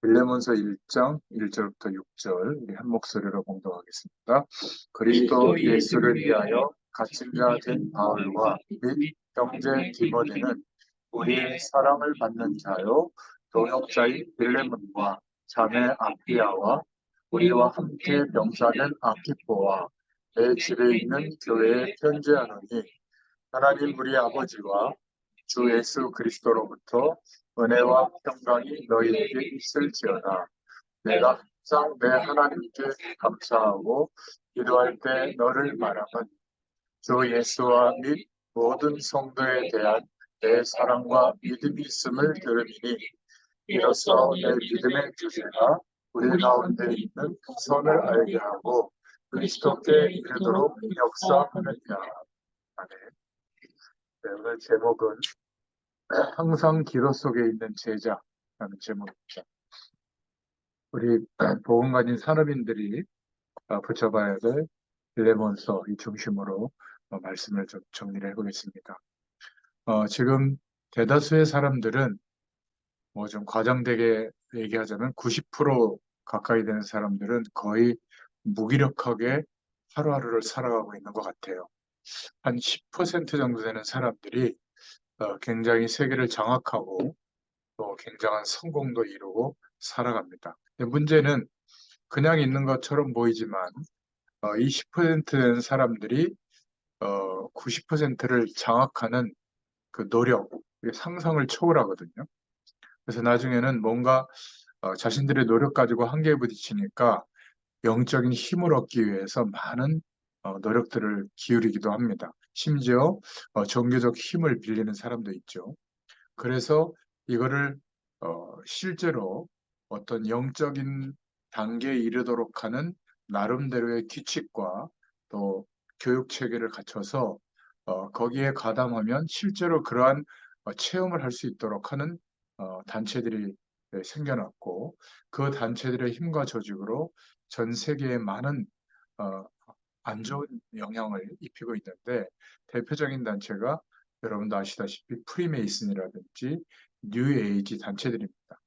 빌레몬서 1장 1절부터 6절 우리 한 목소리로 공독하겠습니다. 그리스도 예수를 위하여 갇힌 자 된 바울과 및 형제 디모데는 우리의 사랑을 받는 자요 동역자인 빌레몬과 자매 아피아와 우리와 함께 병사된 아키포와 내 집에 있는 교회에 편지하노니 하나님 우리 아버지와 주 예수 그리스도로부터 은혜와 평강이 너희에게 있을지어다. 내가 항상 내 하나님께 감사하고 기도할 때 너를 말함은 주 예수와 및 모든 성도에 대한 내 사랑과 믿음이 있음을 들으니 이로써 내 믿음의 주제가 우리 가운데 있는 선을 알게 하고 그리스도께 이르도록 역사하느냐. 아멘. 네, 오늘 제목은 항상 기도 속에 있는 제자라는 제목입니다. 우리 복음 가진 산업인들이 붙여봐야 될 빌레몬서 이 중심으로 말씀을 좀 정리를 해보겠습니다. 지금 대다수의 사람들은 뭐 좀 과장되게 얘기하자면 90% 가까이 되는 사람들은 거의 무기력하게 하루하루를 살아가고 있는 것 같아요. 한 10% 정도 되는 사람들이 굉장히 세계를 장악하고 또 굉장한 성공도 이루고 살아갑니다. 근데 문제는 그냥 있는 것처럼 보이지만 이 10% 되는 사람들이 90%를 장악하는 그 노력, 이게 상상을 초월하거든요. 그래서 나중에는 뭔가 자신들의 노력 가지고 한계에 부딪히니까 영적인 힘을 얻기 위해서 많은 노력들을 기울이기도 합니다. 심지어 종교적 힘을 빌리는 사람도 있죠. 그래서 이거를 실제로 어떤 영적인 단계에 이르도록 하는 나름대로의 규칙과 또 교육 체계를 갖춰서 거기에 가담하면 실제로 그러한 체험을 할 수 있도록 하는 단체들이 생겨났고 그 단체들의 힘과 조직으로 전 세계에 많은 어, 안 좋은 영향을 입히고 있는데 대표적인 단체가 여러분도 아시다시피 프리메이슨이라든지 뉴에이지 단체들입니다.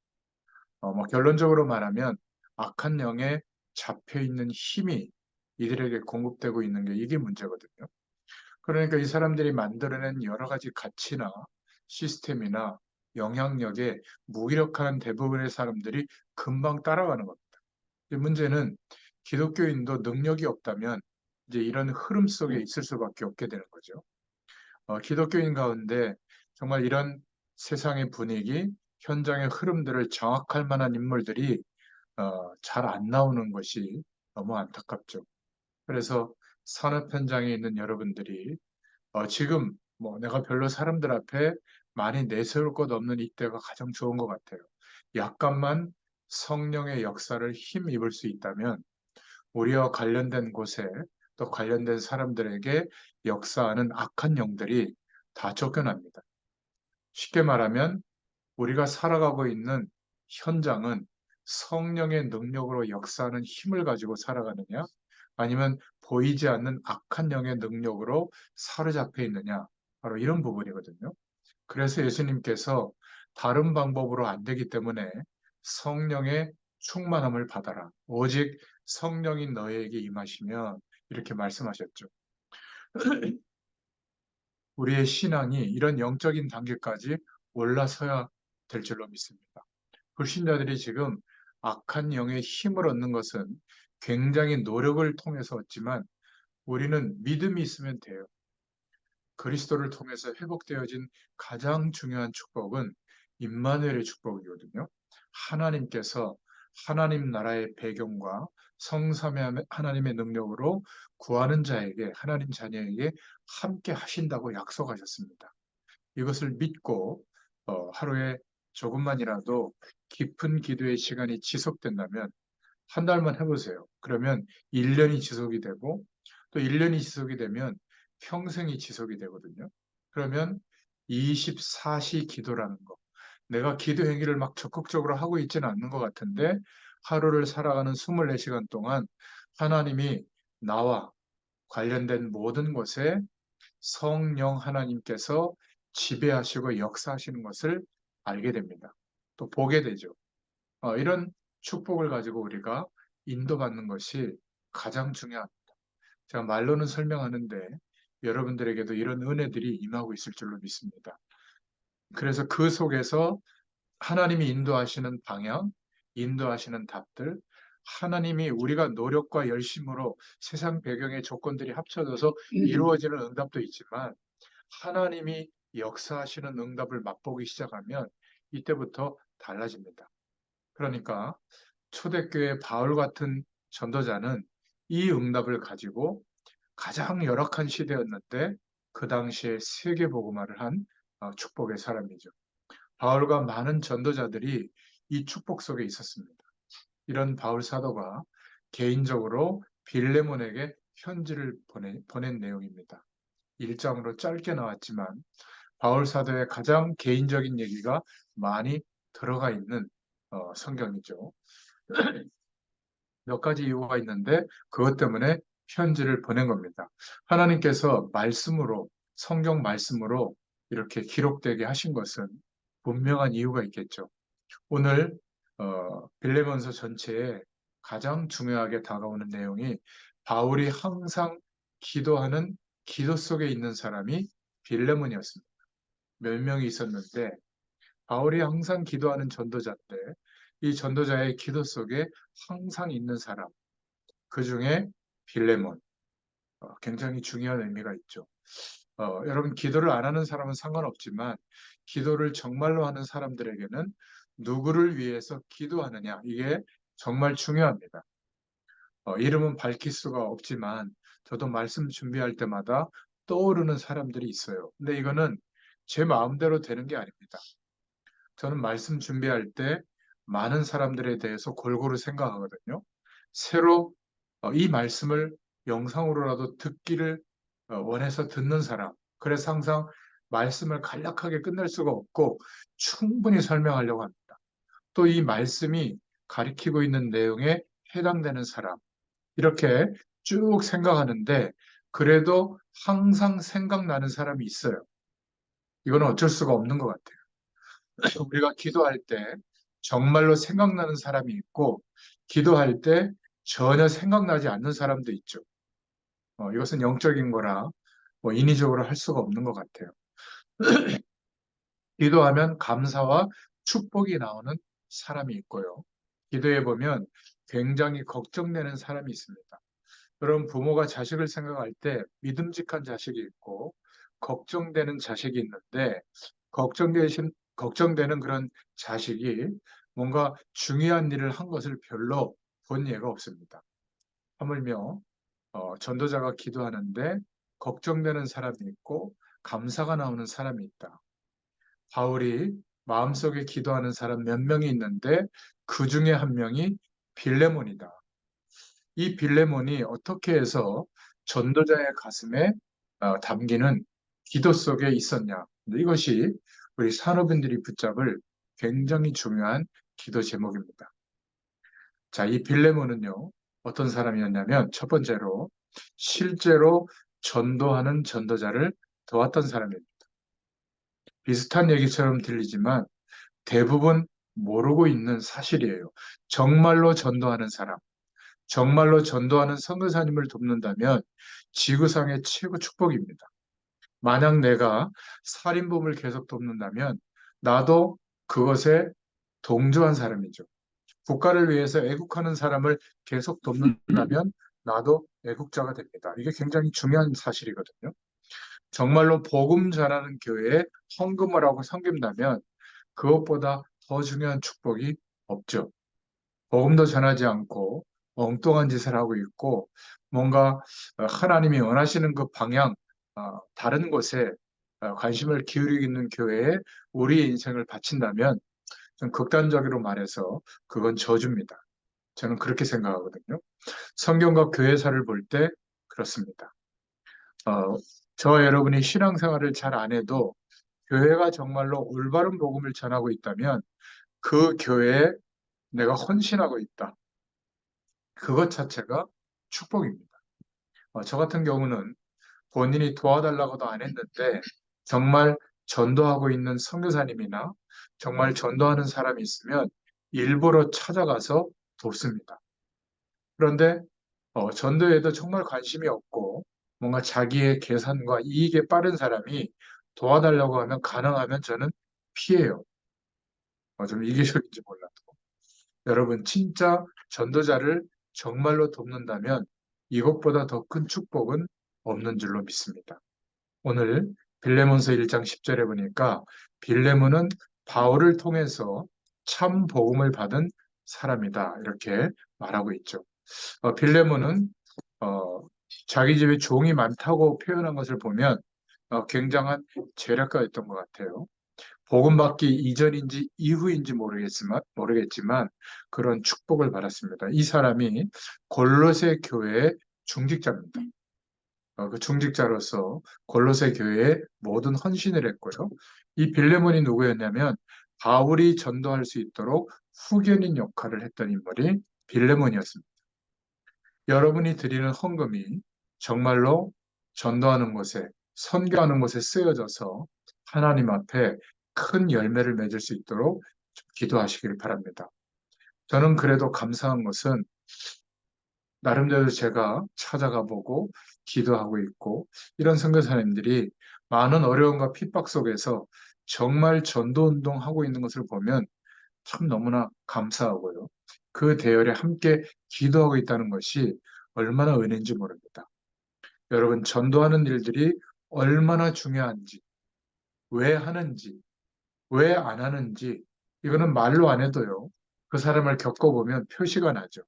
뭐 결론적으로 말하면 악한 영에 잡혀 있는 힘이 이들에게 공급되고 있는 게 이게 문제거든요. 그러니까 이 사람들이 만들어낸 여러 가지 가치나 시스템이나 영향력에 무기력한 대부분의 사람들이 금방 따라가는 겁니다. 문제는 기독교인도 능력이 없다면 이제 이런 흐름 속에 있을 수밖에 없게 되는 거죠. 기독교인 가운데 정말 이런 세상의 분위기, 현장의 흐름들을 장악할 만한 인물들이 잘 안 나오는 것이 너무 안타깝죠. 그래서 산업 현장에 있는 여러분들이 지금 뭐 내가 별로 사람들 앞에 많이 내세울 것 없는 이때가 가장 좋은 것 같아요. 약간만 성령의 역사를 힘입을 수 있다면 우리와 관련된 곳에 또 관련된 사람들에게 역사하는 악한 영들이 다 쫓겨납니다. 쉽게 말하면 우리가 살아가고 있는 현장은 성령의 능력으로 역사하는 힘을 가지고 살아가느냐, 아니면 보이지 않는 악한 영의 능력으로 사로잡혀 있느냐, 바로 이런 부분이거든요. 그래서 예수님께서 다른 방법으로 안 되기 때문에 성령의 충만함을 받아라. 오직 성령이 너에게 임하시면 이렇게 말씀하셨죠. 우리의 신앙이 이런 영적인 단계까지 올라서야 될 줄로 믿습니다. 불신자들이 지금 악한 영의 힘을 얻는 것은 굉장히 노력을 통해서 얻지만 우리는 믿음이 있으면 돼요. 그리스도를 통해서 회복되어진 가장 중요한 축복은 임마누엘의 축복이거든요. 하나님께서 하나님 나라의 배경과 성삼위 하나님의 능력으로 구하는 자에게 하나님 자녀에게 함께 하신다고 약속하셨습니다. 이것을 믿고 하루에 조금만이라도 깊은 기도의 시간이 지속된다면 한 달만 해보세요. 그러면 1년이 지속이 되고 또 1년이 지속이 되면 평생이 지속이 되거든요. 그러면 24시 기도라는 거. 내가 기도 행위를 막 적극적으로 하고 있지는 않는 것 같은데 하루를 살아가는 24시간 동안 하나님이 나와 관련된 모든 것에 성령 하나님께서 지배하시고 역사하시는 것을 알게 됩니다. 또 보게 되죠. 이런 축복을 가지고 우리가 인도받는 것이 가장 중요합니다. 제가 말로는 설명하는데 여러분들에게도 이런 은혜들이 임하고 있을 줄로 믿습니다. 그래서 그 속에서 하나님이 인도하시는 방향, 인도하시는 답들, 하나님이 우리가 노력과 열심으로 세상 배경의 조건들이 합쳐져서 이루어지는 응답도 있지만 하나님이 역사하시는 응답을 맛보기 시작하면 이때부터 달라집니다. 그러니까 초대교회 바울 같은 전도자는 이 응답을 가지고 가장 열악한 시대였는데 그 당시에 세계 복음화를 한 축복의 사람이죠. 바울과 많은 전도자들이 이 축복 속에 있었습니다. 이런 바울 사도가 개인적으로 빌레몬에게 편지를 보낸 내용입니다. 1장으로 짧게 나왔지만 바울 사도의 가장 개인적인 얘기가 많이 들어가 있는 성경이죠. 몇 가지 이유가 있는데 그것 때문에 편지를 보낸 겁니다. 하나님께서 말씀으로, 성경 말씀으로 이렇게 기록되게 하신 것은 분명한 이유가 있겠죠. 오늘 빌레몬서 전체에 가장 중요하게 다가오는 내용이 바울이 항상 기도하는 기도 속에 있는 사람이 빌레몬이었습니다. 몇 명이 있었는데 바울이 항상 기도하는 전도자인데 이 전도자의 기도 속에 항상 있는 사람, 그 중에 빌레몬, 굉장히 중요한 의미가 있죠. 여러분, 기도를 안 하는 사람은 상관없지만, 기도를 정말로 하는 사람들에게는 누구를 위해서 기도하느냐, 이게 정말 중요합니다. 이름은 밝힐 수가 없지만, 저도 말씀 준비할 때마다 떠오르는 사람들이 있어요. 근데 이거는 제 마음대로 되는 게 아닙니다. 저는 말씀 준비할 때 많은 사람들에 대해서 골고루 생각하거든요. 새로 이 말씀을 영상으로라도 듣기를 원해서 듣는 사람. 그래서 항상 말씀을 간략하게 끝낼 수가 없고 충분히 설명하려고 합니다. 또 이 말씀이 가리키고 있는 내용에 해당되는 사람. 이렇게 쭉 생각하는데 그래도 항상 생각나는 사람이 있어요. 이거는 어쩔 수가 없는 것 같아요. 우리가 기도할 때 정말로 생각나는 사람이 있고, 기도할 때 전혀 생각나지 않는 사람도 있죠. 이것은 영적인 거라 뭐 인위적으로 할 수가 없는 것 같아요. 기도하면 감사와 축복이 나오는 사람이 있고요. 기도해 보면 굉장히 걱정되는 사람이 있습니다. 여러분, 부모가 자식을 생각할 때 믿음직한 자식이 있고, 걱정되는 자식이 있는데, 걱정되는 그런 자식이 뭔가 중요한 일을 한 것을 별로 본 예가 없습니다. 하물며, 전도자가 기도하는데 걱정되는 사람이 있고, 감사가 나오는 사람이 있다. 바울이 마음속에 기도하는 사람 몇 명이 있는데, 그 중에 한 명이 빌레몬이다. 이 빌레몬이 어떻게 해서 전도자의 가슴에 담기는 기도 속에 있었냐. 이것이 우리 산업인들이 붙잡을 굉장히 중요한 기도 제목입니다. 자, 이 빌레몬은요, 어떤 사람이었냐면, 첫 번째로, 실제로 전도하는 전도자를 도왔던 사람입니다. 비슷한 얘기처럼 들리지만, 대부분 모르고 있는 사실이에요. 정말로 전도하는 사람. 정말로 전도하는 선교사님을 돕는다면 지구상의 최고 축복입니다. 만약 내가 살인범을 계속 돕는다면 나도 그것에 동조한 사람이죠. 국가를 위해서 애국하는 사람을 계속 돕는다면 나도 애국자가 됩니다. 이게 굉장히 중요한 사실이거든요. 정말로 복음 전하는 교회에 헌금을 하고 섬긴다면 그것보다 더 중요한 축복이 없죠. 복음도 전하지 않고 엉뚱한 짓을 하고 있고 뭔가 하나님이 원하시는 그 방향, 다른 곳에 관심을 기울이고 있는 교회에 우리의 인생을 바친다면 좀 극단적으로 말해서 그건 저주입니다. 저는 그렇게 생각하거든요. 성경과 교회사를 볼 때 그렇습니다. 어, 저와 여러분이 신앙생활을 잘 안 해도 교회가 정말로 올바른 복음을 전하고 있다면 그 교회에 내가 헌신하고 있다. 그것 자체가 축복입니다. 저 같은 경우는 본인이 도와달라고도 안 했는데 정말 전도하고 있는 선교사님이나 정말 전도하는 사람이 있으면 일부러 찾아가서 돕습니다. 그런데 전도에도 정말 관심이 없고 뭔가 자기의 계산과 이익에 빠른 사람이 도와달라고 하면 가능하면 저는 피해요. 좀 이기적인지 몰라도. 여러분, 진짜 전도자를 정말로 돕는다면 이것보다 더 큰 축복은 없는 줄로 믿습니다. 오늘 빌레몬서 1장 10절에 보니까 빌레몬은 바울을 통해서 참 복음을 받은 사람이다. 이렇게 말하고 있죠. 빌레몬은 어, 자기 집에 종이 많다고 표현한 것을 보면 굉장한 재력가였던 것 같아요. 복음 받기 이전인지 이후인지 모르겠지만 그런 축복을 받았습니다. 이 사람이 골로새 교회의 중직자입니다. 그 중직자로서 골로새 교회에 모든 헌신을 했고요. 이 빌레몬이 누구였냐면 바울이 전도할 수 있도록 후견인 역할을 했던 인물이 빌레몬이었습니다. 여러분이 드리는 헌금이 정말로 전도하는 곳에, 선교하는 곳에 쓰여져서 하나님 앞에 큰 열매를 맺을 수 있도록 좀 기도하시길 바랍니다. 저는 그래도 감사한 것은 나름대로 제가 찾아가 보고 기도하고 있고 이런 선교사님들이 많은 어려움과 핍박 속에서 정말 전도 운동하고 있는 것을 보면 참 너무나 감사하고요. 그 대열에 함께 기도하고 있다는 것이 얼마나 은혜인지 모릅니다. 여러분, 전도하는 일들이 얼마나 중요한지, 왜 하는지, 왜 안 하는지, 이거는 말로 안 해도요. 그 사람을 겪어보면 표시가 나죠.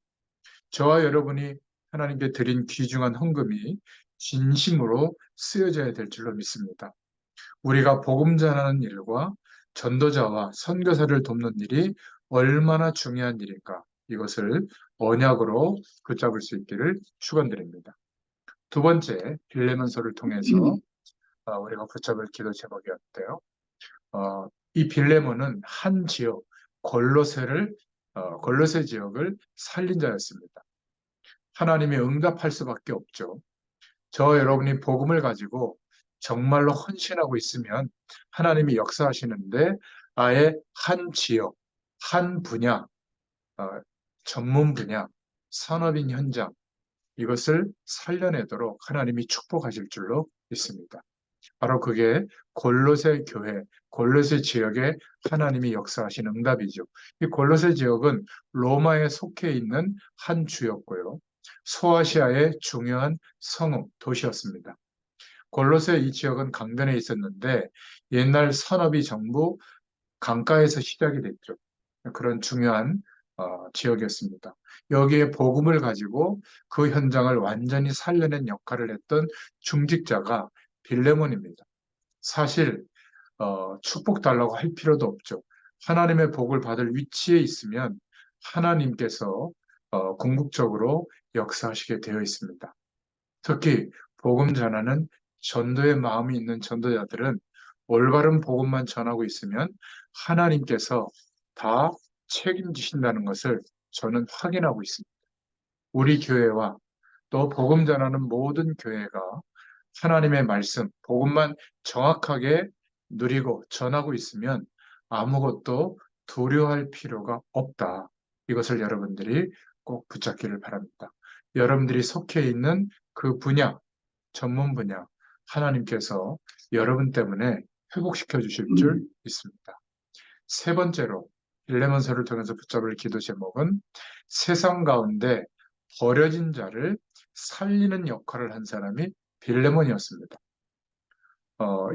저와 여러분이 하나님께 드린 귀중한 헌금이 진심으로 쓰여져야 될 줄로 믿습니다. 우리가 복음 전하는 일과 전도자와 선교사를 돕는 일이 얼마나 중요한 일인가 이것을 언약으로 붙잡을 수 있기를 축원드립니다. 두 번째 빌레몬서를 통해서 우리가 붙잡을 기도 제목이었대요. 이 빌레몬은 한 지역 골로새 지역을 살린 자였습니다. 하나님이 응답할 수밖에 없죠. 저 여러분이 복음을 가지고 정말로 헌신하고 있으면 하나님이 역사하시는데 아예 한 지역, 한 분야, 어, 전문 분야, 산업인 현장 이것을 살려내도록 하나님이 축복하실 줄로 믿습니다. 바로 그게 골로새 교회, 골로새 지역에 하나님이 역사하신 응답이죠. 이 골로새 지역은 로마에 속해 있는 한 주였고요. 소아시아의 중요한 성읍, 도시였습니다. 골로새 이 지역은 강변에 있었는데 옛날 산업이 전부 강가에서 시작이 됐죠. 그런 중요한 지역이었습니다. 여기에 복음을 가지고 그 현장을 완전히 살려낸 역할을 했던 중직자가 빌레몬입니다. 사실 축복 달라고 할 필요도 없죠. 하나님의 복을 받을 위치에 있으면 하나님께서 궁극적으로 역사하시게 되어 있습니다. 특히 복음 전하는 전도의 마음이 있는 전도자들은 올바른 복음만 전하고 있으면 하나님께서 다 책임지신다는 것을 저는 확인하고 있습니다. 우리 교회와 또 복음 전하는 모든 교회가 하나님의 말씀, 복음만 정확하게 누리고 전하고 있으면 아무것도 두려워할 필요가 없다. 이것을 여러분들이 꼭 붙잡기를 바랍니다. 여러분들이 속해 있는 그 분야, 전문 분야, 하나님께서 여러분 때문에 회복시켜 주실 줄 믿습니다. 세 번째로 빌레몬서를 통해서 붙잡을 기도 제목은 세상 가운데 버려진 자를 살리는 역할을 한 사람이 빌레몬이었습니다.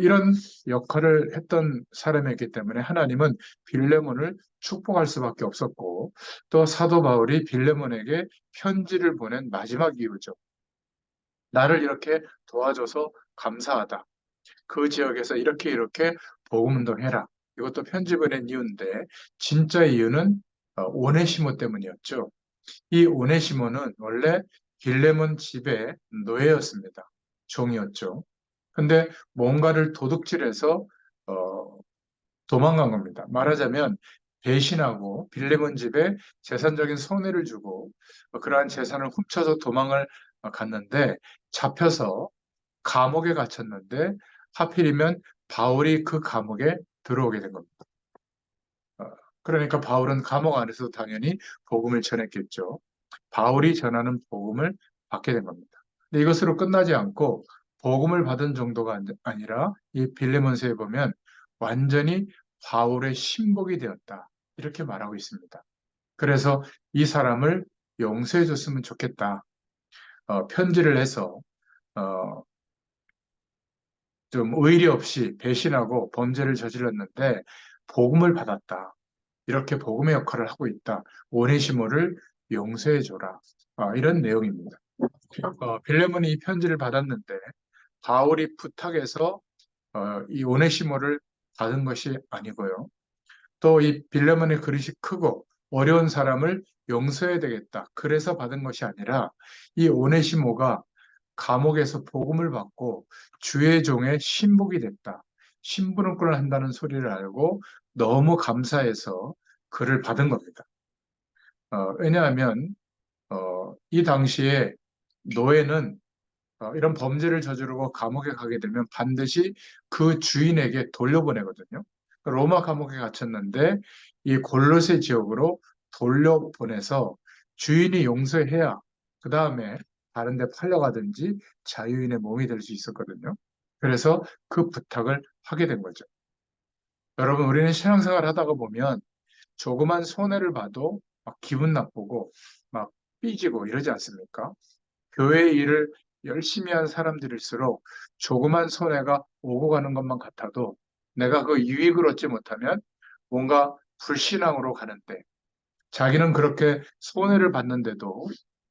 이런 역할을 했던 사람이었기 때문에 하나님은 빌레몬을 축복할 수밖에 없었고 또 사도 바울이 빌레몬에게 편지를 보낸 마지막 이유죠. 나를 이렇게 도와줘서 감사하다. 그 지역에서 이렇게 복음 운동해라. 이것도 편지 보낸 이유인데 진짜 이유는 오네시모 때문이었죠. 이 오네시모는 원래 빌레몬 집의 노예였습니다. 종이었죠. 근데 뭔가를 도둑질해서 어, 도망간 겁니다. 말하자면 배신하고 빌레몬 집에 재산적인 손해를 주고 그러한 재산을 훔쳐서 도망을 갔는데 잡혀서 감옥에 갇혔는데 하필이면 바울이 그 감옥에 들어오게 된 겁니다. 어, 그러니까 바울은 감옥 안에서 당연히 복음을 전했겠죠. 바울이 전하는 복음을 받게 된 겁니다. 근데 이것으로 끝나지 않고 복음을 받은 정도가 아니라 이 빌레몬서에 보면 완전히 바울의 신복이 되었다. 이렇게 말하고 있습니다. 그래서 이 사람을 용서해 줬으면 좋겠다. 편지를 해서 어, 좀 의리 없이 배신하고 범죄를 저질렀는데 복음을 받았다. 이렇게 복음의 역할을 하고 있다. 오네시모를 용서해 줘라. 이런 내용입니다. 빌레몬이 이 편지를 받았는데 바울이 부탁해서 이 오네시모를 받은 것이 아니고요. 또 이 빌레몬의 그릇이 크고 어려운 사람을 용서해야 되겠다. 그래서 받은 것이 아니라 이 오네시모가 감옥에서 복음을 받고 주의 종의 신복이 됐다. 심부름꾼을 한다는 소리를 알고 너무 감사해서 그를 받은 겁니다. 왜냐하면 이 당시에 노예는 이런 범죄를 저지르고 감옥에 가게 되면 반드시 그 주인에게 돌려보내거든요. 로마 감옥에 갇혔는데 이 골로새 지역으로 돌려보내서 주인이 용서해야 그 다음에 다른 데 팔려가든지 자유인의 몸이 될 수 있었거든요. 그래서 그 부탁을 하게 된 거죠. 여러분, 우리는 신앙생활 하다가 보면 조그만 손해를 봐도 막 기분 나쁘고 막 삐지고 이러지 않습니까? 교회 일을 열심히 한 사람들일수록 조그만 손해가 오고 가는 것만 같아도 내가 그 유익을 얻지 못하면 뭔가 불신앙으로 가는데 자기는 그렇게 손해를 봤는데도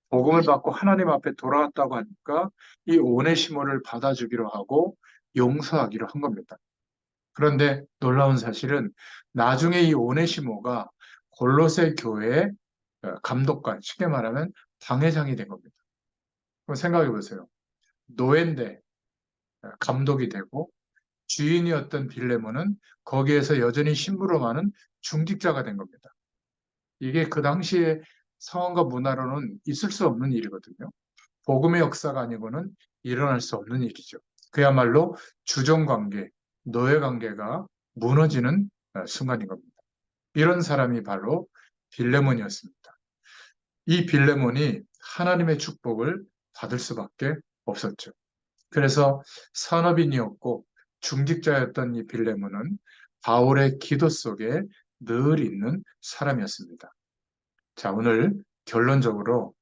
복음을 받고 하나님 앞에 돌아왔다고 하니까 이 오네시모를 받아주기로 하고 용서하기로 한 겁니다. 그런데 놀라운 사실은 나중에 이 오네시모가 골로새 교회의 감독관, 쉽게 말하면 당회장이 된 겁니다. 그럼 생각해 보세요. 노예인데 감독이 되고 주인이었던 빌레몬은 거기에서 여전히 심부름하는 중직자가 된 겁니다. 이게 그 당시의 상황과 문화로는 있을 수 없는 일이거든요. 복음의 역사가 아니고는 일어날 수 없는 일이죠. 그야말로 주종관계, 노예관계가 무너지는 순간인 겁니다. 이런 사람이 바로 빌레몬이었습니다. 이 빌레몬이 하나님의 축복을 받을 수밖에 없었죠. 그래서 산업인이었고 중직자였던 이 빌레몬은 바울의 기도 속에 늘 있는 사람이었습니다. 자, 오늘 결론적으로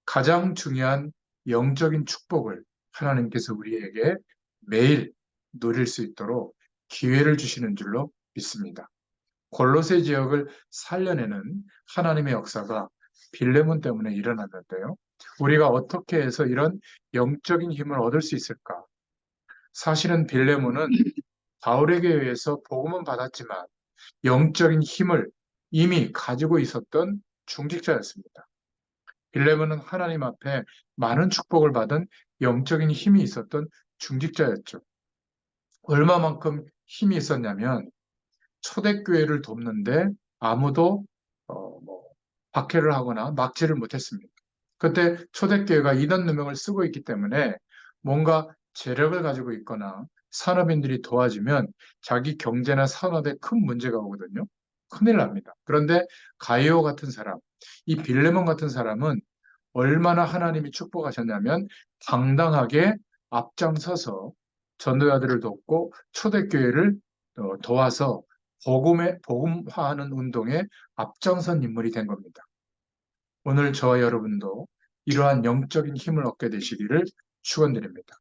가장 중요한 영적인 축복을 하나님께서 우리에게 매일 누릴 수 있도록 기회를 주시는 줄로 믿습니다. 골로새 지역을 살려내는 하나님의 역사가 빌레몬 때문에 일어났는데요. 우리가 어떻게 해서 이런 영적인 힘을 얻을 수 있을까? 사실은 빌레몬은 바울에게 의해서 복음은 받았지만 영적인 힘을 이미 가지고 있었던 중직자였습니다. 빌레몬은 하나님 앞에 많은 축복을 받은 영적인 힘이 있었던 중직자였죠. 얼마만큼 힘이 있었냐면 초대교회를 돕는데 아무도 뭐 박해를 하거나 막지를 못했습니다. 그때 초대교회가 이단 누명을 쓰고 있기 때문에 뭔가 재력을 가지고 있거나 산업인들이 도와주면 자기 경제나 산업에 큰 문제가 오거든요. 큰일 납니다. 그런데 가이오 같은 사람, 이 빌레몬 같은 사람은 얼마나 하나님이 축복하셨냐면 당당하게 앞장서서 전도자들을 돕고 초대교회를 도와서 복음화하는 운동에 앞장선 인물이 된 겁니다. 오늘 저와 여러분도 이러한 영적인 힘을 얻게 되시기를 축원드립니다.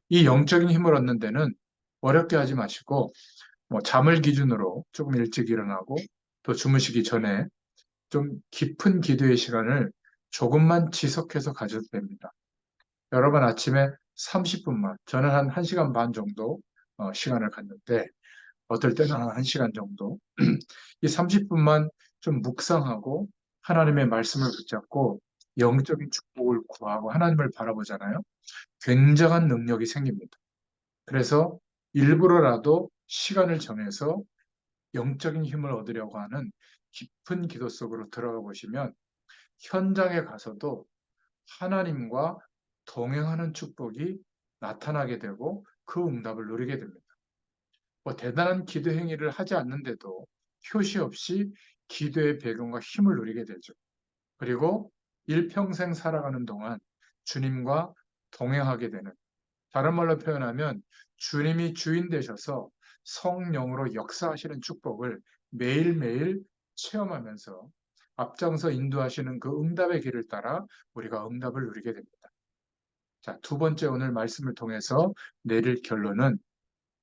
이 영적인 힘을 얻는 데는 어렵게 하지 마시고 뭐 잠을 기준으로 조금 일찍 일어나고 또 주무시기 전에 좀 깊은 기도의 시간을 조금만 지속해서 가져도 됩니다. 여러분 아침에 30분만, 저는 한 1시간 반 정도 시간을 갖는데 어떨 때는 한 1시간 정도 이 30분만 좀 묵상하고 하나님의 말씀을 붙잡고 영적인 축복을 구하고 하나님을 바라보잖아요. 굉장한 능력이 생깁니다. 그래서 일부러라도 시간을 정해서 영적인 힘을 얻으려고 하는 깊은 기도 속으로 들어가 보시면 현장에 가서도 하나님과 동행하는 축복이 나타나게 되고 그 응답을 누리게 됩니다. 뭐 대단한 기도 행위를 하지 않는데도 표시 없이 기도의 배경과 힘을 누리게 되죠. 그리고 일평생 살아가는 동안 주님과 동행하게 되는, 다른 말로 표현하면 주님이 주인 되셔서 성령으로 역사하시는 축복을 매일매일 체험하면서 앞장서 인도하시는 그 응답의 길을 따라 우리가 응답을 누리게 됩니다. 자, 두 번째 오늘 말씀을 통해서 내릴 결론은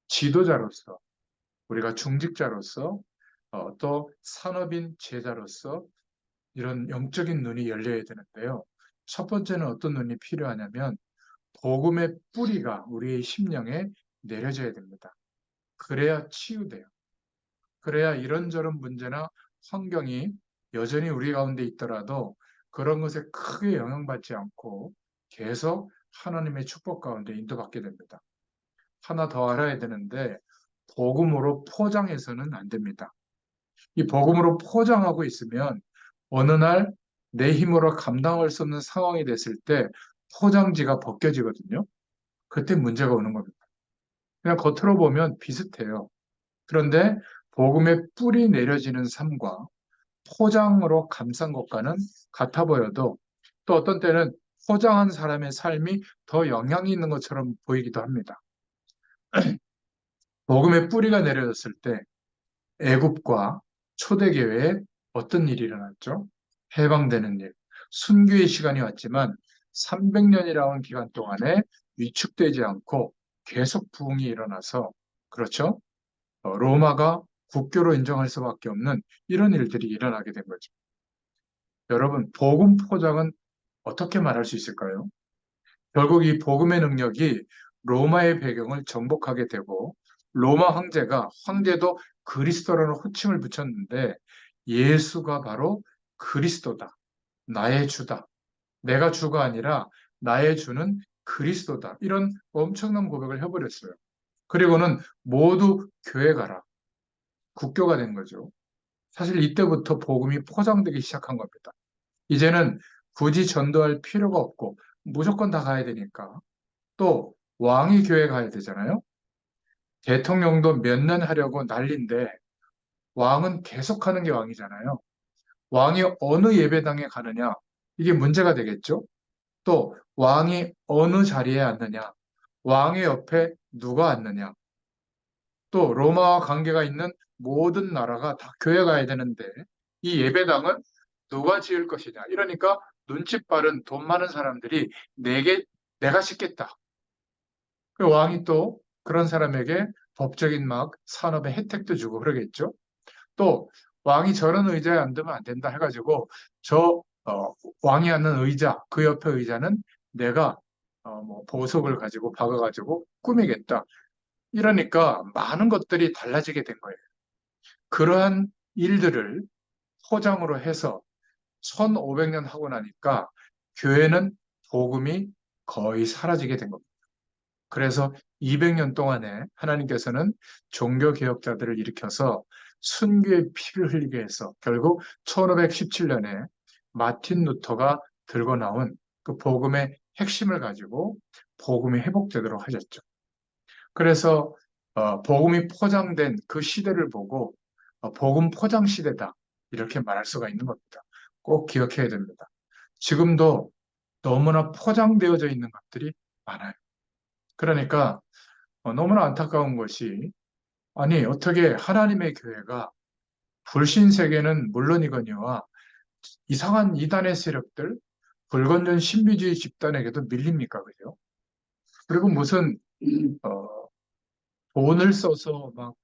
지도자로서, 우리가 중직자로서, 또 산업인 제자로서 이런 영적인 눈이 열려야 되는데요. 첫 번째는 어떤 눈이 필요하냐면 복음의 뿌리가 우리의 심령에 내려져야 됩니다. 그래야 치유돼요. 그래야 이런저런 문제나 환경이 여전히 우리 가운데 있더라도 그런 것에 크게 영향받지 않고 계속 하나님의 축복 가운데 인도받게 됩니다. 하나 더 알아야 되는데 복음으로 포장해서는 안 됩니다. 이 복음으로 포장하고 있으면 어느 날 내 힘으로 감당할 수 없는 상황이 됐을 때 포장지가 벗겨지거든요. 그때 문제가 오는 겁니다. 그냥 겉으로 보면 비슷해요. 그런데 복음의 뿌리 내려지는 삶과 포장으로 감싼 것과는 같아 보여도 또 어떤 때는 포장한 사람의 삶이 더 영향이 있는 것처럼 보이기도 합니다. 복음의 뿌리가 내려졌을 때 애굽과 초대교회에 어떤 일이 일어났죠? 해방되는 일. 순교의 시간이 왔지만 300년이라는 기간 동안에 위축되지 않고 계속 부흥이 일어나서, 그렇죠? 로마가 국교로 인정할 수밖에 없는 이런 일들이 일어나게 된 거죠. 여러분, 복음 포장은 어떻게 말할 수 있을까요? 결국 이 복음의 능력이 로마의 배경을 정복하게 되고 로마 황제도 그리스도라는 호칭을 붙였는데 예수가 바로 그리스도다. 나의 주다. 내가 주가 아니라 나의 주는 그리스도다. 이런 엄청난 고백을 해버렸어요. 그리고는 모두 교회 가라. 국교가 된 거죠. 사실 이때부터 복음이 포장되기 시작한 겁니다. 이제는 굳이 전도할 필요가 없고 무조건 다 가야 되니까. 또 왕이 교회 가야 되잖아요. 대통령도 몇 년 하려고 난리인데 왕은 계속하는 게 왕이잖아요. 왕이 어느 예배당에 가느냐, 이게 문제가 되겠죠. 또 왕이 어느 자리에 앉느냐, 왕의 옆에 누가 앉느냐, 또 로마와 관계가 있는 모든 나라가 다 교회 가야 되는데 이 예배당은 누가 지을 것이냐. 이러니까 눈치 빠른 돈 많은 사람들이 내가 짓겠다. 그 왕이 또 그런 사람에게 법적인 막 산업의 혜택도 주고 그러겠죠. 또 왕이 저런 의자에 앉으면 안 된다 해가지고 저 왕이 앉는 의자, 그 옆에 의자는 내가 뭐 보석을 가지고 박아가지고 꾸미겠다. 이러니까 많은 것들이 달라지게 된 거예요. 그러한 일들을 포장으로 해서 1500년 하고 나니까 교회는 복음이 거의 사라지게 된 겁니다. 그래서 200년 동안에 하나님께서는 종교개혁자들을 일으켜서 순교의 피를 흘리게 해서 결국 1517년에 마틴 루터가 들고 나온 그 복음의 핵심을 가지고 복음이 회복되도록 하셨죠. 그래서 복음이 포장된 그 시대를 보고 복음 포장 시대다 이렇게 말할 수가 있는 겁니다. 꼭 기억해야 됩니다. 지금도 너무나 포장되어져 있는 것들이 많아요. 그러니까 너무나 안타까운 것이 아니 어떻게 하나님의 교회가 불신 세계는 물론이거니와 이상한 이단의 세력들, 불건전 신비주의 집단에게도 밀립니까, 그죠? 그리고 무슨 어, 돈을 써서 막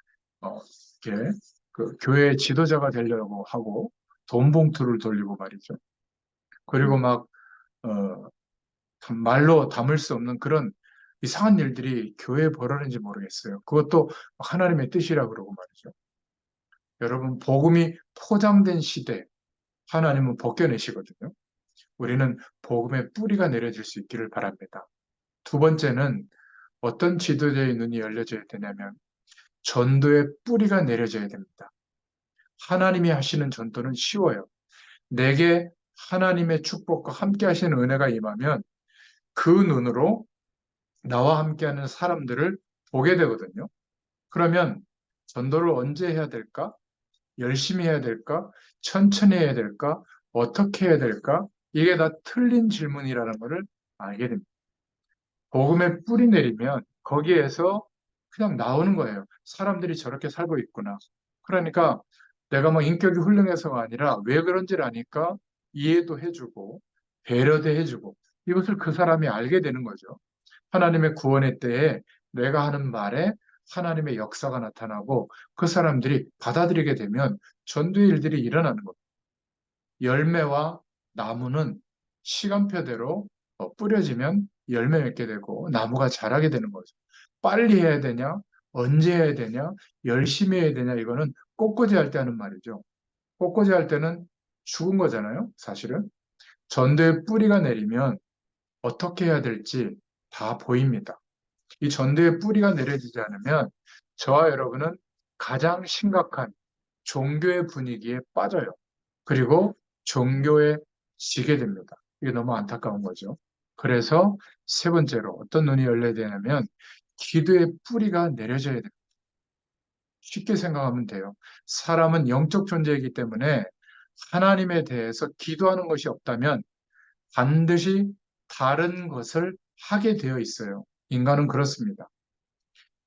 이렇게 그 교회 지도자가 되려고 하고 돈 봉투를 돌리고 말이죠. 그리고 막 말로 담을 수 없는 그런 이상한 일들이 교회에 벌어지는지 모르겠어요. 그것도 하나님의 뜻이라 그러고 말이죠. 여러분, 복음이 포장된 시대, 하나님은 벗겨내시거든요. 우리는 복음의 뿌리가 내려질 수 있기를 바랍니다. 두 번째는 어떤 지도자의 눈이 열려져야 되냐면 전도의 뿌리가 내려져야 됩니다. 하나님이 하시는 전도는 쉬워요. 내게 하나님의 축복과 함께 하시는 은혜가 임하면 그 눈으로 나와 함께하는 사람들을 보게 되거든요. 그러면 전도를 언제 해야 될까? 열심히 해야 될까? 천천히 해야 될까? 어떻게 해야 될까? 이게 다 틀린 질문이라는 것을 알게 됩니다. 복음에 뿌리 내리면 거기에서 그냥 나오는 거예요. 사람들이 저렇게 살고 있구나. 그러니까 내가 뭐 인격이 훌륭해서가 아니라 왜 그런지를 아니까 이해도 해주고 배려도 해주고 이것을 그 사람이 알게 되는 거죠. 하나님의 구원의 때에 내가 하는 말에 하나님의 역사가 나타나고 그 사람들이 받아들이게 되면 전도의 일들이 일어나는 겁니다. 열매와 나무는 시간표대로 뿌려지면 열매 맺게 되고 나무가 자라게 되는 거죠. 빨리 해야 되냐? 언제 해야 되냐? 열심히 해야 되냐? 이거는 꽃꽂이 할 때 하는 말이죠. 꽃꽂이 할 때는 죽은 거잖아요, 사실은. 전도의 뿌리가 내리면 어떻게 해야 될지 다 보입니다. 이 전도의 뿌리가 내려지지 않으면 저와 여러분은 가장 심각한 종교의 분위기에 빠져요. 그리고 종교에 지게 됩니다. 이게 너무 안타까운 거죠. 그래서 세 번째로 어떤 눈이 열려야 되냐면 기도의 뿌리가 내려져야 됩니다. 쉽게 생각하면 돼요. 사람은 영적 존재이기 때문에 하나님에 대해서 기도하는 것이 없다면 반드시 다른 것을 하게 되어 있어요. 인간은 그렇습니다.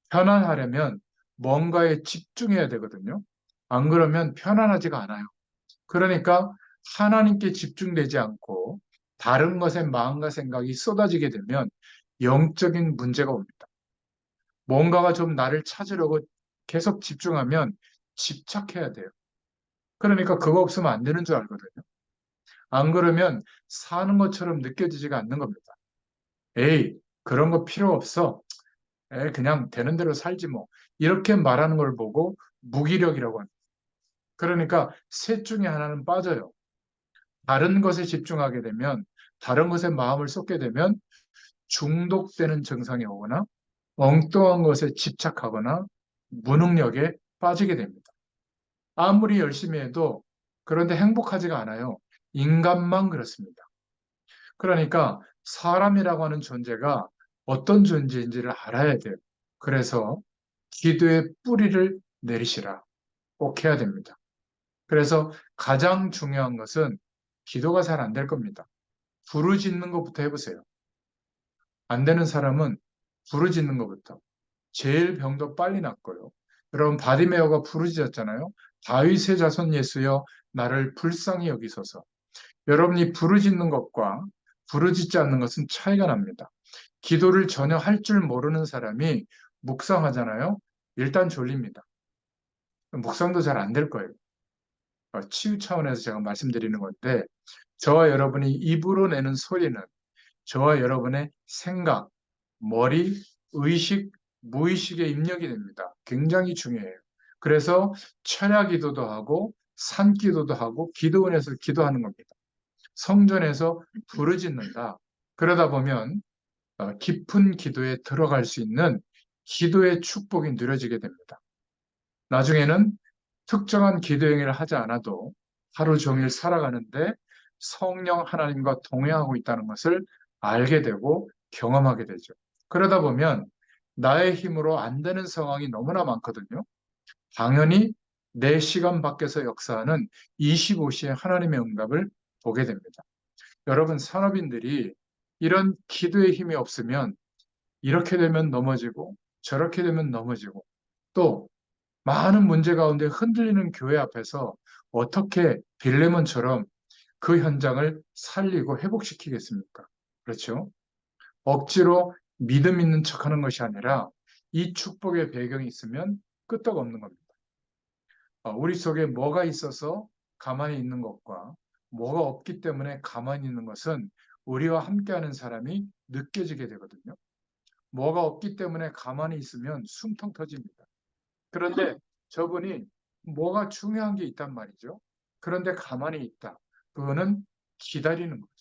편안하려면 뭔가에 집중해야 되거든요. 안 그러면 편안하지가 않아요. 그러니까 하나님께 집중되지 않고 다른 것에 마음과 생각이 쏟아지게 되면 영적인 문제가 옵니다. 뭔가가 좀 나를 찾으려고 계속 집중하면 집착해야 돼요. 그러니까 그거 없으면 안 되는 줄 알거든요. 안 그러면 사는 것처럼 느껴지지가 않는 겁니다. 에이, 그런 거 필요 없어. 에이, 그냥 되는 대로 살지 뭐. 이렇게 말하는 걸 보고 무기력이라고 합니다. 그러니까 셋 중에 하나는 빠져요. 다른 것에 집중하게 되면, 다른 것에 마음을 쏟게 되면 중독되는 증상이 오거나 엉뚱한 것에 집착하거나 무능력에 빠지게 됩니다. 아무리 열심히 해도 그런데 행복하지가 않아요. 인간만 그렇습니다. 그러니까 사람이라고 하는 존재가 어떤 존재인지를 알아야 돼요. 그래서 기도의 뿌리를 내리시라. 꼭 해야 됩니다. 그래서 가장 중요한 것은 기도가 잘 안 될 겁니다. 부르짖는 것부터 해보세요. 안 되는 사람은 부르짖는 것부터. 제일 병도 빨리 낫고요. 여러분 바디메어가 부르짖었잖아요. 다윗의 자손 예수여 나를 불쌍히 여기소서. 여러분이 부르짖는 것과 부르짖지 않는 것은 차이가 납니다. 기도를 전혀 할 줄 모르는 사람이 묵상하잖아요. 일단 졸립니다. 묵상도 잘 안 될 거예요. 치유 차원에서 제가 말씀드리는 건데 저와 여러분이 입으로 내는 소리는 저와 여러분의 생각, 머리, 의식, 무의식에 입력이 됩니다. 굉장히 중요해요. 그래서 철야 기도도 하고 산 기도도 하고 기도원에서 기도하는 겁니다. 성전에서 부르짖는다. 그러다 보면 깊은 기도에 들어갈 수 있는 기도의 축복이 누려지게 됩니다. 나중에는 특정한 기도 행위를 하지 않아도 하루 종일 살아가는데 성령 하나님과 동행하고 있다는 것을 알게 되고 경험하게 되죠. 그러다 보면 나의 힘으로 안 되는 상황이 너무나 많거든요. 당연히 내 시간 밖에서 역사하는 25시의 하나님의 응답을 보게 됩니다. 여러분, 산업인들이 이런 기도의 힘이 없으면 이렇게 되면 넘어지고 저렇게 되면 넘어지고 또 많은 문제 가운데 흔들리는 교회 앞에서 어떻게 빌레몬처럼 그 현장을 살리고 회복시키겠습니까? 그렇죠? 억지로 믿음 있는 척하는 것이 아니라 이 축복의 배경이 있으면 끄떡없는 겁니다. 우리 속에 뭐가 있어서 가만히 있는 것과 뭐가 없기 때문에 가만히 있는 것은 우리와 함께하는 사람이 느껴지게 되거든요. 뭐가 없기 때문에 가만히 있으면 숨통 터집니다. 그런데 저분이 뭐가 중요한 게 있단 말이죠. 그런데 가만히 있다. 그거는 기다리는 거죠.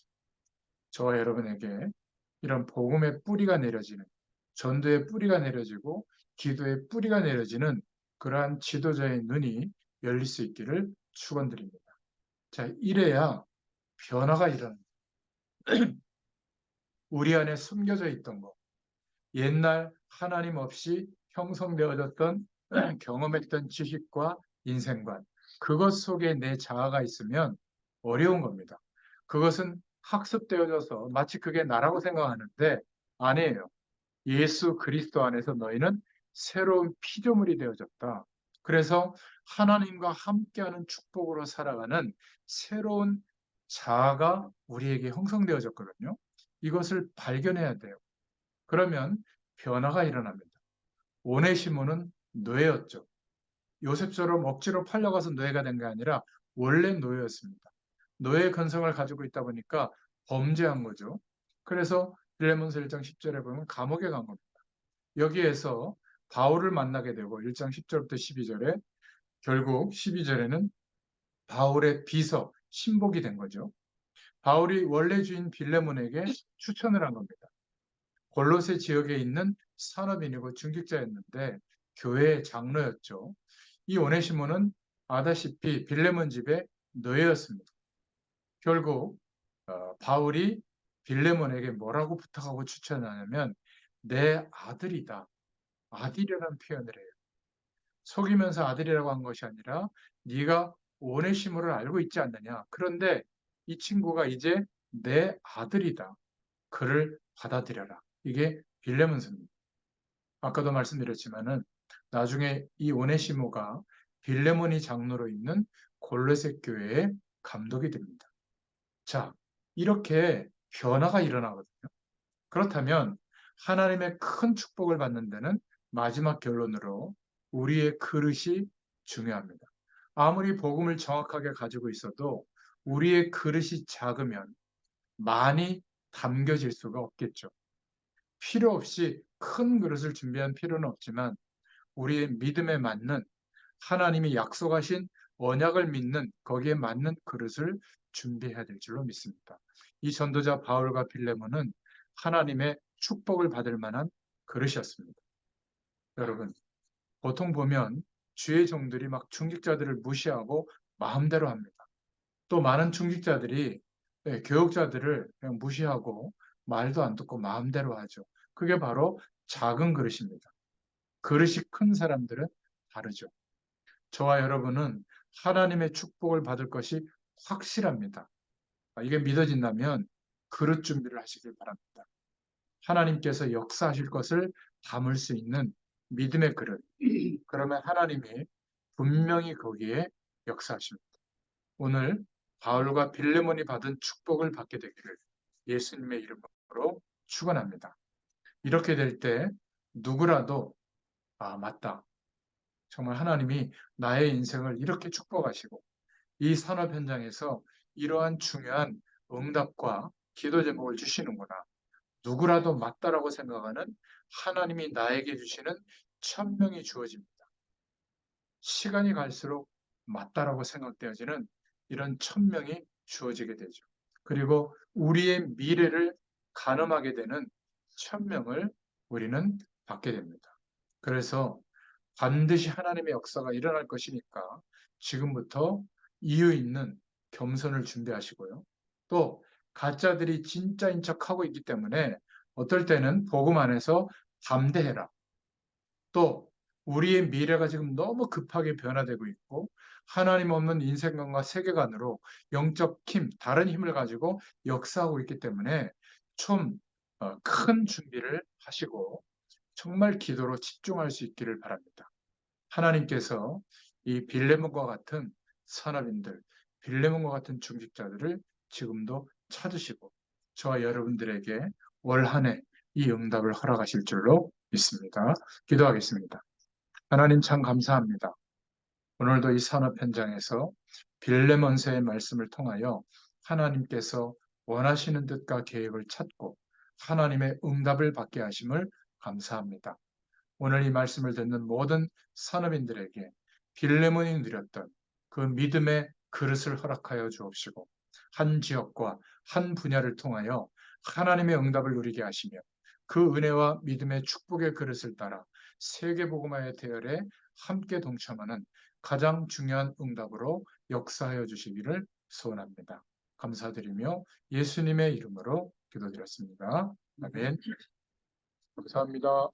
저와 여러분에게 이런 복음의 뿌리가 내려지는, 전도의 뿌리가 내려지고 기도의 뿌리가 내려지는 그러한 지도자의 눈이 열릴 수 있기를 축원드립니다. 자, 이래야 변화가 일어납니다. 우리 안에 숨겨져 있던 것, 옛날 하나님 없이 형성되어졌던 경험했던 지식과 인생관, 그것 속에 내 자아가 있으면 어려운 겁니다. 그것은 학습되어져서 마치 그게 나라고 생각하는데 아니에요. 예수 그리스도 안에서 너희는 새로운 피조물이 되어졌다. 그래서 하나님과 함께하는 축복으로 살아가는 새로운 자아가 우리에게 형성되어졌거든요. 이것을 발견해야 돼요. 그러면 변화가 일어납니다. 오네시모는 노예였죠. 요셉처럼 억지로 팔려가서 노예가 된 게 아니라 원래 노예였습니다. 노예 근성을 가지고 있다 보니까 범죄한 거죠. 그래서 빌레몬서 1장 10절에 보면 감옥에 간 겁니다. 여기에서 바울을 만나게 되고 1장 10절부터 12절에 결국 12절에는 바울의 비서, 신복이 된 거죠. 바울이 원래 주인 빌레몬에게 추천을 한 겁니다. 골로새 지역에 있는 산업인이고 중직자였는데 교회의 장로였죠. 이 오네시모는 아다시피 빌레몬 집의 노예였습니다. 결국 바울이 빌레몬에게 뭐라고 부탁하고 추천하냐면 내 아들이다. 아들이라는 표현을 해요. 속이면서 아들이라고 한 것이 아니라 네가 오네시모를 알고 있지 않느냐. 그런데 이 친구가 이제 내 아들이다. 그를 받아들여라. 이게 빌레몬서입니다. 아까도 말씀드렸지만은 나중에 이 오네시모가 빌레몬이 장로로 있는 골로새 교회의 감독이 됩니다. 자, 이렇게 변화가 일어나거든요. 그렇다면 하나님의 큰 축복을 받는 데는 마지막 결론으로 우리의 그릇이 중요합니다. 아무리 복음을 정확하게 가지고 있어도 우리의 그릇이 작으면 많이 담겨질 수가 없겠죠. 필요 없이 큰 그릇을 준비한 필요는 없지만 우리의 믿음에 맞는 하나님이 약속하신 언약을 믿는 거기에 맞는 그릇을 준비해야 될 줄로 믿습니다. 이 전도자 바울과 빌레몬은 하나님의 축복을 받을 만한 그릇이었습니다. 여러분, 보통 보면 주의 종들이 막 중직자들을 무시하고 마음대로 합니다. 또 많은 중직자들이 교역자들을 그냥 무시하고 말도 안 듣고 마음대로 하죠. 그게 바로 작은 그릇입니다. 그릇이 큰 사람들은 다르죠. 저와 여러분은 하나님의 축복을 받을 것이 확실합니다. 이게 믿어진다면 그릇 준비를 하시길 바랍니다. 하나님께서 역사하실 것을 담을 수 있는 믿음의 그릇. 그러면 하나님이 분명히 거기에 역사하십니다. 오늘 바울과 빌레몬이 받은 축복을 받게 되기를 예수님의 이름으로 축원합니다. 이렇게 될 때 누구라도 맞다. 정말 하나님이 나의 인생을 이렇게 축복하시고 이 산업 현장에서 이러한 중요한 응답과 기도 제목을 주시는구나. 누구라도 맞다라고 생각하는 하나님이 나에게 주시는 천명이 주어집니다. 시간이 갈수록 맞다라고 생각되어지는 이런 천명이 주어지게 되죠. 그리고 우리의 미래를 가늠하게 되는 천명을 우리는 받게 됩니다. 그래서 반드시 하나님의 역사가 일어날 것이니까 지금부터 이유 있는 겸손을 준비하시고요. 또 가짜들이 진짜인 척하고 있기 때문에 어떨 때는 복음 안에서 담대해라. 또 우리의 미래가 지금 너무 급하게 변화되고 있고 하나님 없는 인생관과 세계관으로 영적 힘, 다른 힘을 가지고 역사하고 있기 때문에 좀 큰 준비를 하시고 정말 기도로 집중할 수 있기를 바랍니다. 하나님께서 이 빌레몬과 같은 선업인들, 빌레몬과 같은 중직자들을 지금도 찾으시고 저와 여러분들에게 올 한 해 이 응답을 허락하실 줄로 믿습니다. 기도하겠습니다. 하나님 참 감사합니다. 오늘도 이 산업 현장에서 빌레몬서의 말씀을 통하여 하나님께서 원하시는 뜻과 계획을 찾고 하나님의 응답을 받게 하심을 감사합니다. 오늘 이 말씀을 듣는 모든 산업인들에게 빌레몬이 누렸던 그 믿음의 그릇을 허락하여 주옵시고 한 지역과 한 분야를 통하여 하나님의 응답을 누리게 하시며 그 은혜와 믿음의 축복의 그릇을 따라 세계복음화의 대열에 함께 동참하는 가장 중요한 응답으로 역사하여 주시기를 소원합니다. 감사드리며 예수님의 이름으로 기도드렸습니다. 아멘. 감사합니다.